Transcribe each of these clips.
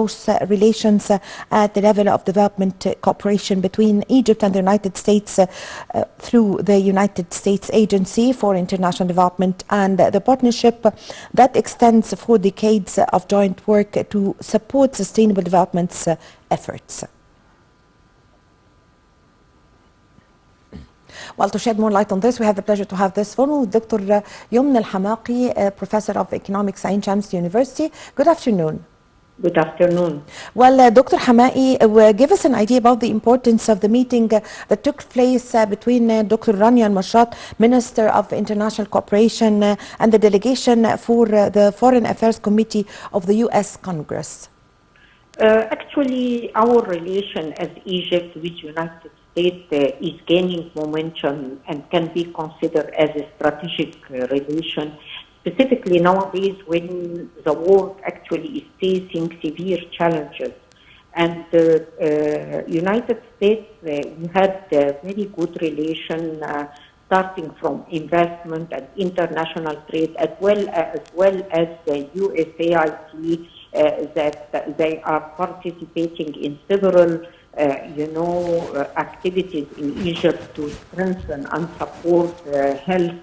relations at the level of development cooperation between Egypt and the United States through the United States Agency for International Development, and the partnership that extends for decades of joint work to support sustainable development efforts. Well, to shed more light on this, we have the pleasure to have this phone with Dr. Yomn Hamaky, Professor of Economics at Ain Shams University. Good afternoon. Good afternoon. Well, Dr. Hamaky, give us an idea about the importance of the meeting that took place between Dr. Rania Al-Mashat, Minister of International Cooperation, and the delegation for the Foreign Affairs Committee of the U.S. Congress. Actually, our relation as Egypt with United States is gaining momentum and can be considered as a strategic relation. Specifically nowadays, when the world actually is facing severe challenges, and United States, we had a very good relation starting from investment and international trade, as well as the USAID, that they are participating in several activities in Egypt to strengthen and support health.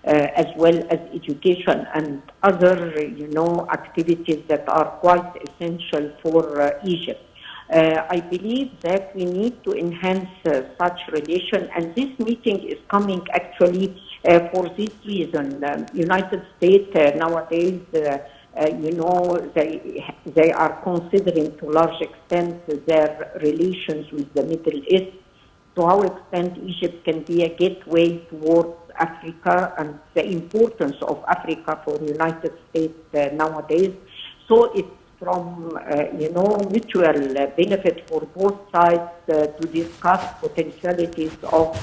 As well as education and other, activities that are quite essential for Egypt. I believe that we need to enhance such relation, and this meeting is coming actually for this reason. United States nowadays, they are considering to a large extent their relations with the Middle East. To our extent, Egypt can be a gateway towards Africa and the importance of Africa for the United States nowadays. So it's from, mutual benefit for both sides to discuss potentialities of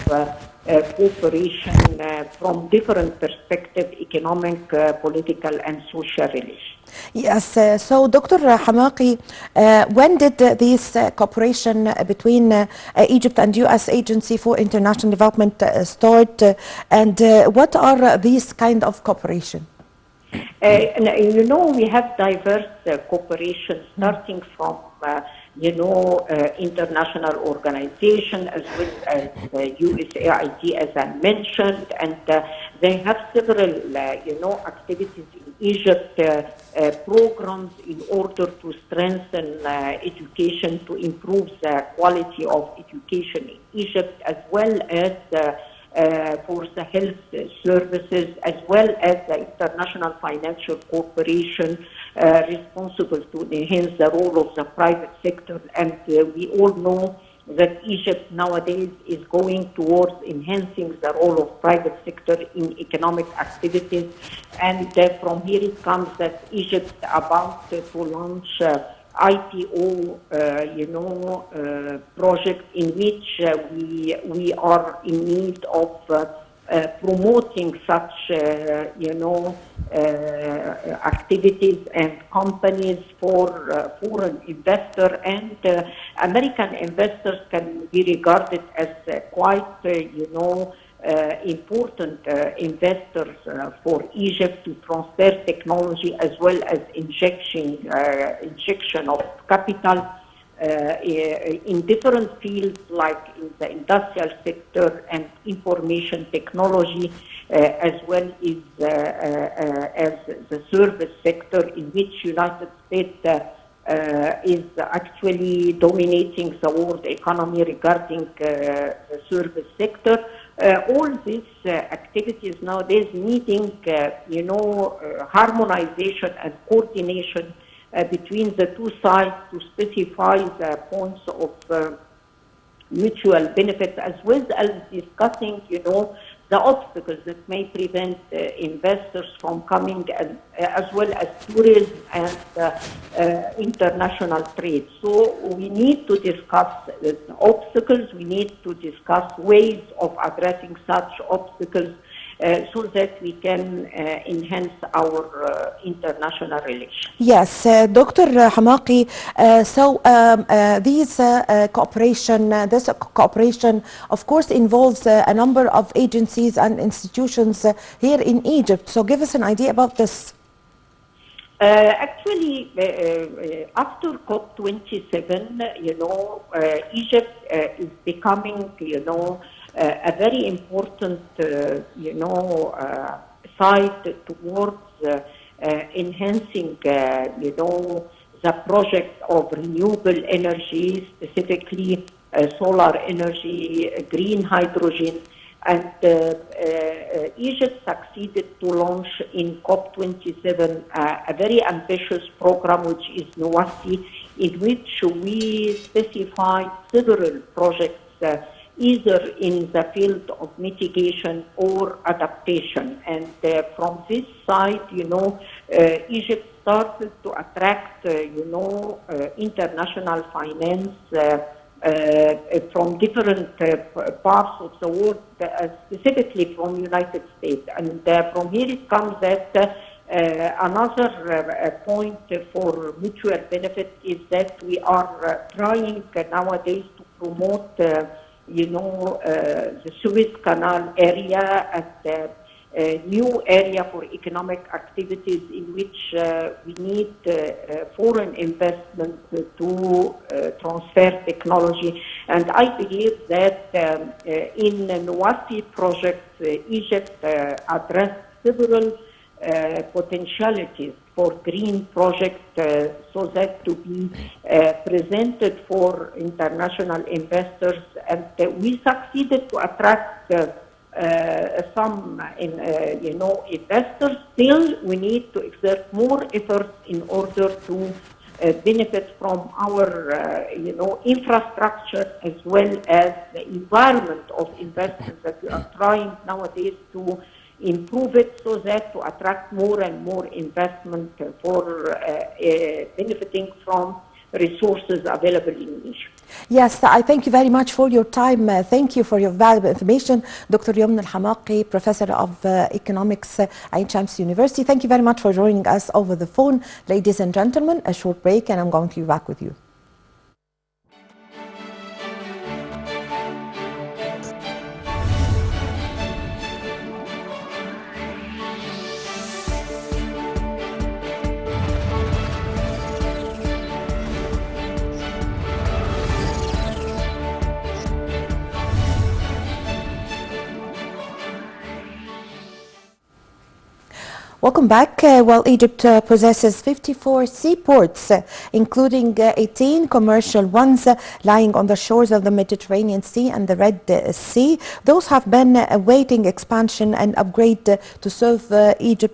cooperation from different perspectives, economic, political, and social relations. Yes, so Dr. Hamaky, when did this cooperation between Egypt and U.S. Agency for International Development start, and what are these kind of cooperation? We have diverse cooperation starting from international organization as well as USAID, as I mentioned, and they have several, activities in Egypt, programs in order to strengthen education, to improve the quality of education in Egypt, as well as for the health services, as well as the international financial cooperation responsible to enhance the role of the private sector. And we all know that Egypt nowadays is going towards enhancing the role of private sector in economic activities. And from here it comes that Egypt is about to launch IPO, project in which we are in need of promoting such, activities and companies for foreign investors, and American investors can be regarded as quite, important investors for Egypt to transfer technology as well as injection of capital in different fields like in the industrial sector and information technology, as well as the service sector, in which United States is actually dominating the world economy regarding the service sector. All these activities nowadays needing, harmonization and coordination between the two sides to specify the points of mutual benefit, as well as discussing, the obstacles that may prevent investors from coming, as well as tourism and international trade. So we need to discuss the obstacles, we need to discuss ways of addressing such obstacles so that we can enhance our international relations. Yes, Dr. Hamaky, so this cooperation, of course, involves a number of agencies and institutions here in Egypt. So give us an idea about this. Actually, after COP27, Egypt is becoming, a very important, side towards enhancing, the project of renewable energy, specifically solar energy, green hydrogen. And Egypt succeeded to launch in COP27 a very ambitious program, which is NOASI, in which we specified several projects, either in the field of mitigation or adaptation. And from this side, Egypt started to attract, international finance from different parts of the world, specifically from United States. And from here it comes that another point for mutual benefit is that we are trying nowadays to promote, the Suez Canal area as a new area for economic activities in which we need foreign investment to transfer technology. And I believe that in the NOASI project, Egypt addressed several potentialities for green projects so that to be presented for international investors. And we succeeded to attract some investors. Still, we need to exert more efforts in order to benefit from our infrastructure as well as the environment of investments that we are trying nowadays to improve it so that to attract more and more investment for benefiting from resources available in Egypt. Yes, I thank you very much for your time. Thank you for your valuable information. Dr. Yomn Hamaky, Professor of Economics at Ain Shams University. Thank you very much for joining us over the phone. Ladies and gentlemen, a short break and I'm going to be back with you. Welcome back. Well, Egypt possesses 54 seaports, including 18 commercial ones lying on the shores of the Mediterranean Sea and the Red Sea. Those have been awaiting expansion and upgrade to serve Egypt